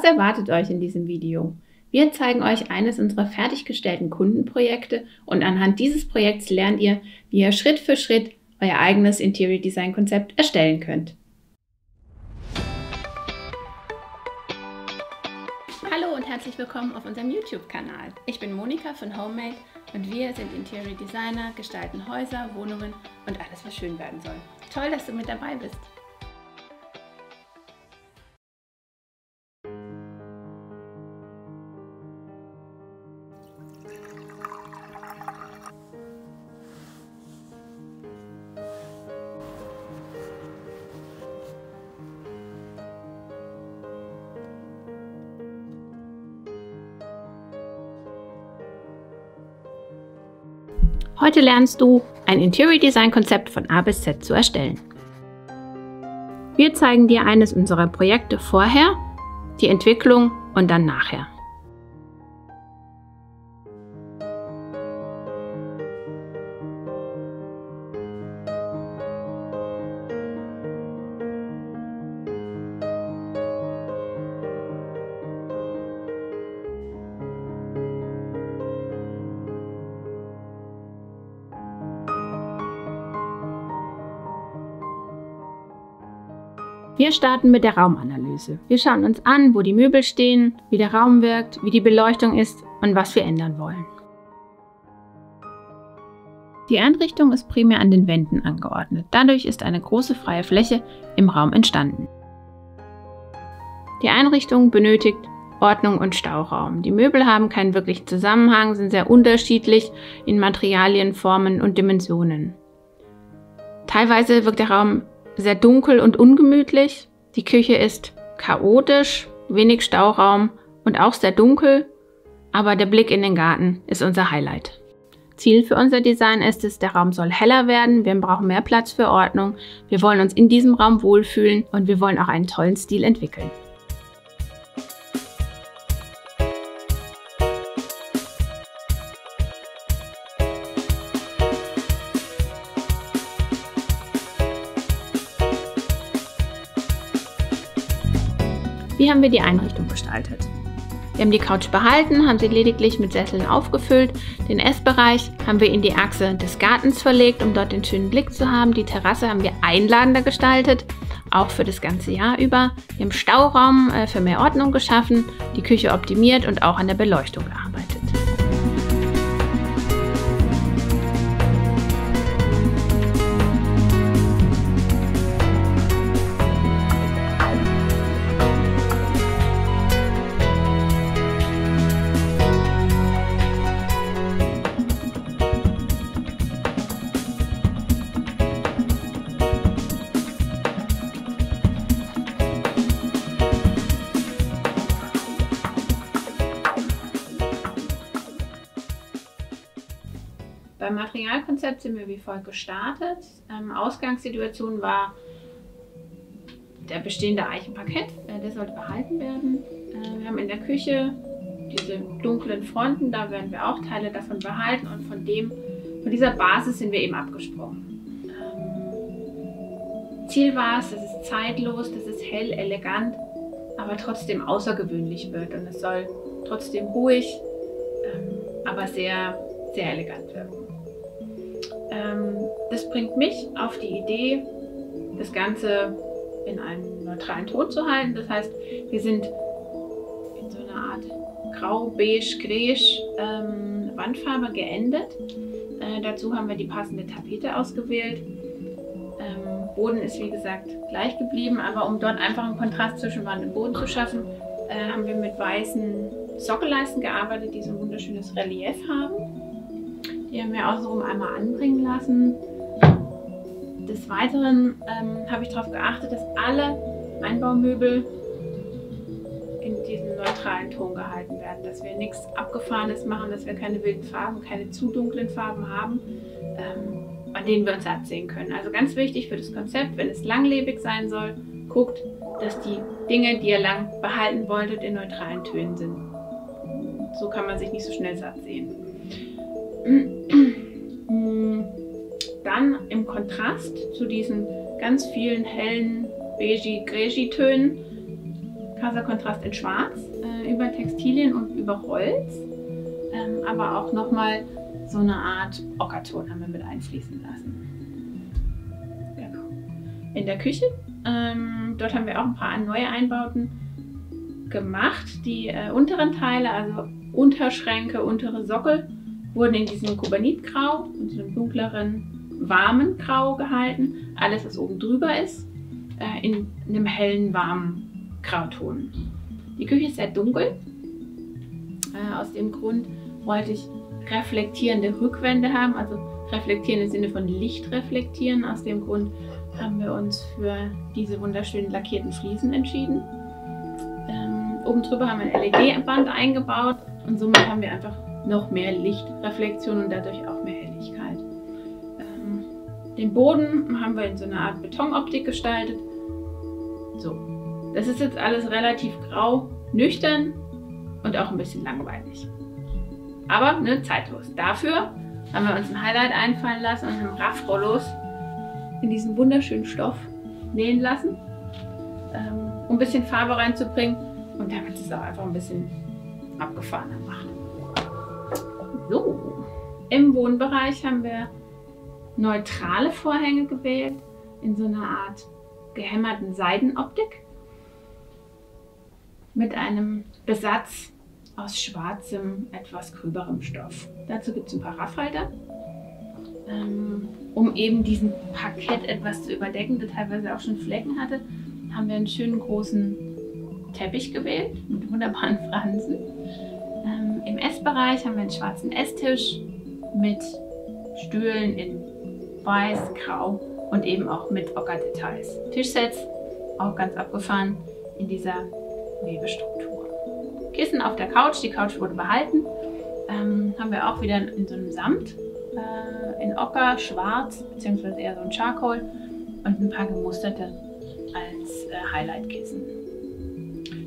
Was erwartet euch in diesem Video? Wir zeigen euch eines unserer fertiggestellten Kundenprojekte und anhand dieses Projekts lernt ihr, wie ihr Schritt für Schritt euer eigenes Interior Design Konzept erstellen könnt. Hallo und herzlich willkommen auf unserem YouTube-Kanal. Ich bin Monika von Homemade und wir sind Interior Designer, gestalten Häuser, Wohnungen und alles, was schön werden soll. Toll, dass du mit dabei bist. Heute lernst du, ein Interior Design Konzept von A bis Z zu erstellen. Wir zeigen dir eines unserer Projekte vorher, die Entwicklung und dann nachher. Wir starten mit der Raumanalyse. Wir schauen uns an, wo die Möbel stehen, wie der Raum wirkt, wie die Beleuchtung ist und was wir ändern wollen. Die Einrichtung ist primär an den Wänden angeordnet. Dadurch ist eine große freie Fläche im Raum entstanden. Die Einrichtung benötigt Ordnung und Stauraum. Die Möbel haben keinen wirklichen Zusammenhang, sind sehr unterschiedlich in Materialien, Formen und Dimensionen. Teilweise wirkt der Raum sehr dunkel und ungemütlich. Die Küche ist chaotisch, wenig Stauraum und auch sehr dunkel, aber der Blick in den Garten ist unser Highlight. Ziel für unser Design ist es, der Raum soll heller werden, wir brauchen mehr Platz für Ordnung, wir wollen uns in diesem Raum wohlfühlen und wir wollen auch einen tollen Stil entwickeln. Wie haben wir die Einrichtung gestaltet? Wir haben die Couch behalten, haben sie lediglich mit Sesseln aufgefüllt. Den Essbereich haben wir in die Achse des Gartens verlegt, um dort den schönen Blick zu haben. Die Terrasse haben wir einladender gestaltet, auch für das ganze Jahr über. Wir haben Stauraum für mehr Ordnung geschaffen, die Küche optimiert und auch an der Beleuchtung gearbeitet. Beim Materialkonzept sind wir wie folgt gestartet. Ausgangssituation war der bestehende Eichenparkett, der sollte behalten werden. Wir haben in der Küche diese dunklen Fronten, da werden wir auch Teile davon behalten und von dieser Basis sind wir eben abgesprungen. Ziel war es, dass es zeitlos, dass es hell, elegant, aber trotzdem außergewöhnlich wird und es soll trotzdem ruhig, aber sehr, sehr elegant wirken. Das bringt mich auf die Idee, das Ganze in einem neutralen Ton zu halten. Das heißt, wir sind in so einer Art grau-beige-gräsch Wandfarbe geendet. Dazu haben wir die passende Tapete ausgewählt. Boden ist wie gesagt gleich geblieben, aber um dort einfach einen Kontrast zwischen Wand und Boden zu schaffen, haben wir mit weißen Sockelleisten gearbeitet, die so ein wunderschönes Relief haben. Die haben wir außenrum einmal anbringen lassen. Des Weiteren habe ich darauf geachtet, dass alle Einbaumöbel in diesem neutralen Ton gehalten werden, dass wir nichts Abgefahrenes machen, dass wir keine wilden Farben, keine zu dunklen Farben haben, an denen wir uns absehen können. Also ganz wichtig für das Konzept, wenn es langlebig sein soll, guckt, dass die Dinge, die ihr lang behalten wolltet, in neutralen Tönen sind. So kann man sich nicht so schnell satt sehen. Dann im Kontrast zu diesen ganz vielen hellen beige-gräschi-Tönen krasser Kontrast in Schwarz über Textilien und über Holz, aber auch nochmal so eine Art Ockerton haben wir mit einfließen lassen. Genau. In der Küche, dort haben wir auch ein paar neue Einbauten gemacht. Die unteren Teile, also Unterschränke, untere Sockel, wurden in diesem Kubanitgrau, in so einem dunkleren, warmen Grau gehalten. Alles, was oben drüber ist, in einem hellen, warmen Grauton. Die Küche ist sehr dunkel. Aus dem Grund wollte ich reflektierende Rückwände haben, also reflektieren im Sinne von Licht reflektieren. Aus dem Grund haben wir uns für diese wunderschönen lackierten Fliesen entschieden. Oben drüber haben wir ein LED-Band eingebaut und somit haben wir einfach noch mehr Lichtreflexion und dadurch auch mehr Helligkeit. Den Boden haben wir in so einer Art Betonoptik gestaltet. So, das ist jetzt alles relativ grau, nüchtern und auch ein bisschen langweilig. Aber zeitlos. Dafür haben wir uns ein Highlight einfallen lassen und haben Raffrollos in diesen wunderschönen Stoff nähen lassen, um ein bisschen Farbe reinzubringen und damit es auch einfach ein bisschen abgefahrener macht. So, im Wohnbereich haben wir neutrale Vorhänge gewählt in so einer Art gehämmerten Seidenoptik mit einem Besatz aus schwarzem, etwas gröberem Stoff. Dazu gibt es ein paar Raffhalter, um eben diesen Parkett etwas zu überdecken, der teilweise auch schon Flecken hatte, haben wir einen schönen großen Teppich gewählt mit wunderbaren Fransen. Im Essbereich haben wir einen schwarzen Esstisch mit Stühlen in weiß, grau und eben auch mit Ockerdetails. Tischsets, auch ganz abgefahren in dieser Webestruktur. Kissen auf der Couch, die Couch wurde behalten. Haben wir auch wieder in so einem Samt, in Ocker, schwarz, beziehungsweise eher so ein Charcoal und ein paar gemusterte als Highlight-Kissen.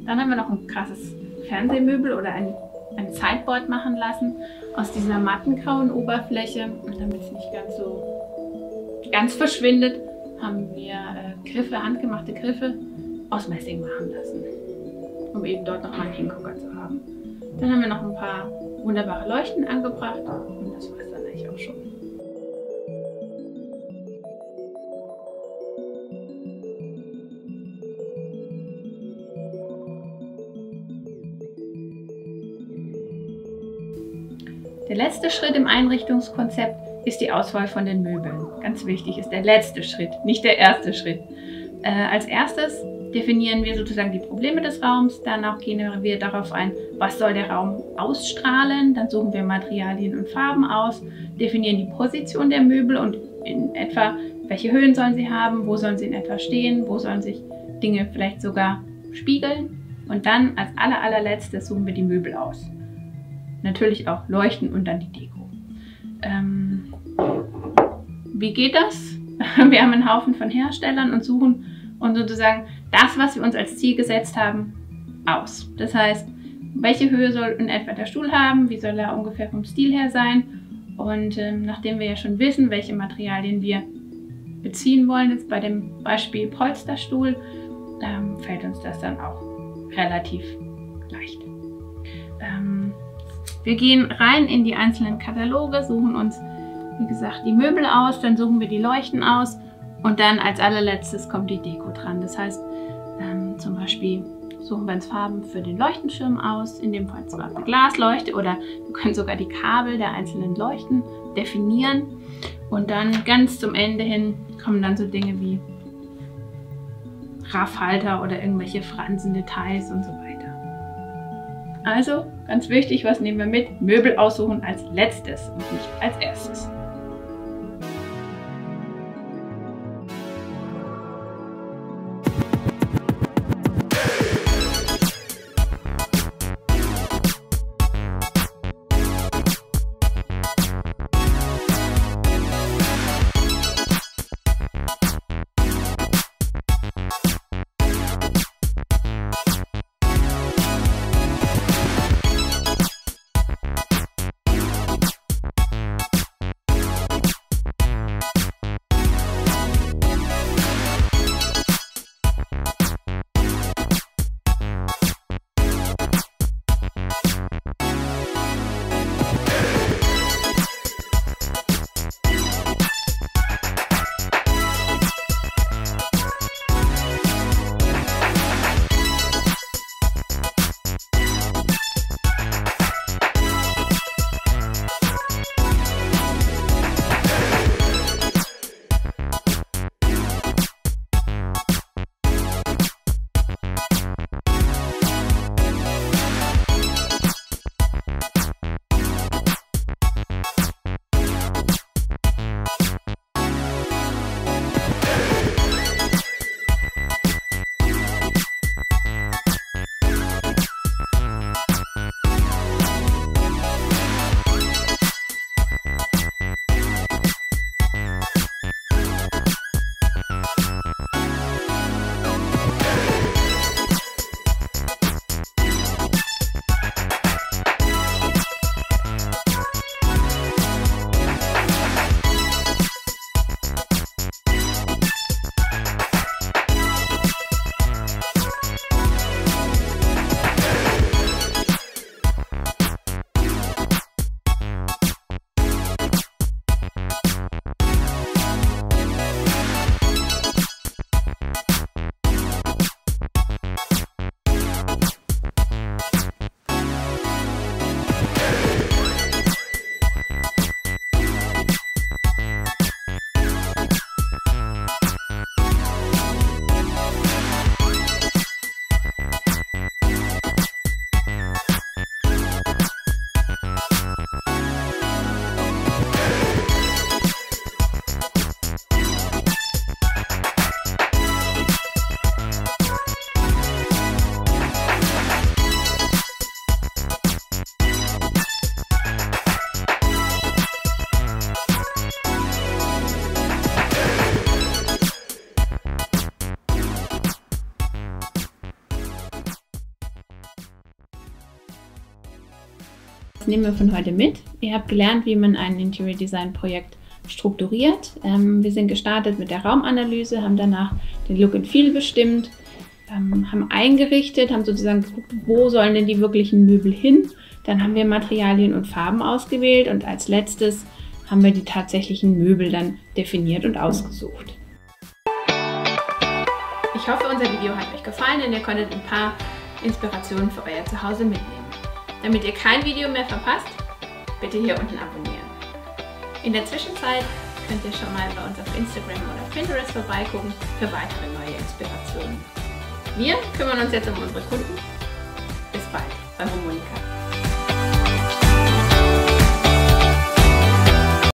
Dann haben wir noch ein krasses Fernsehmöbel oder ein Sideboard machen lassen aus dieser matten grauen Oberfläche. Und damit es nicht ganz verschwindet, haben wir Griffe, handgemachte Griffe aus Messing machen lassen, um eben dort nochmal einen Hingucker zu haben. Dann haben wir noch ein paar wunderbare Leuchten angebracht und das war es dann eigentlich auch schon. Der letzte Schritt im Einrichtungskonzept ist die Auswahl von den Möbeln. Ganz wichtig ist der letzte Schritt, nicht der erste Schritt. Als erstes definieren wir sozusagen die Probleme des Raums, danach gehen wir darauf ein, was soll der Raum ausstrahlen, dann suchen wir Materialien und Farben aus, definieren die Position der Möbel und in etwa, welche Höhen sollen sie haben, wo sollen sie in etwa stehen, wo sollen sich Dinge vielleicht sogar spiegeln und dann als allerletztes suchen wir die Möbel aus. Natürlich auch Leuchten und dann die Deko. Wie geht das? Wir haben einen Haufen von Herstellern und suchen uns sozusagen das, was wir uns als Ziel gesetzt haben, aus. Das heißt, welche Höhe soll in etwa der Stuhl haben, wie soll er ungefähr vom Stil her sein und nachdem wir ja schon wissen, welche Materialien wir beziehen wollen, jetzt bei dem Beispiel Polsterstuhl, fällt uns das dann auch relativ leicht. Wir gehen rein in die einzelnen Kataloge, suchen uns, wie gesagt, die Möbel aus, dann suchen wir die Leuchten aus und dann als allerletztes kommt die Deko dran. Das heißt, zum Beispiel suchen wir uns Farben für den Leuchtenschirm aus, in dem Fall zwar eine Glasleuchte oder wir können sogar die Kabel der einzelnen Leuchten definieren und dann ganz zum Ende hin kommen dann so Dinge wie Raffhalter oder irgendwelche Fransendetails und so weiter. Also, ganz wichtig, was nehmen wir mit? Möbel aussuchen als letztes und nicht als erstes. Das nehmen wir von heute mit. Ihr habt gelernt, wie man ein Interior Design Projekt strukturiert. Wir sind gestartet mit der Raumanalyse, haben danach den Look and Feel bestimmt, haben eingerichtet, haben sozusagen geguckt, wo sollen denn die wirklichen Möbel hin. Dann haben wir Materialien und Farben ausgewählt und als letztes haben wir die tatsächlichen Möbel dann definiert und ausgesucht. Ich hoffe, unser Video hat euch gefallen und ihr konntet ein paar Inspirationen für euer Zuhause mitnehmen. Damit ihr kein Video mehr verpasst, bitte hier unten abonnieren. In der Zwischenzeit könnt ihr schon mal bei uns auf Instagram oder auf Pinterest vorbeigucken für weitere neue Inspirationen. Wir kümmern uns jetzt um unsere Kunden. Bis bald bei Homonika.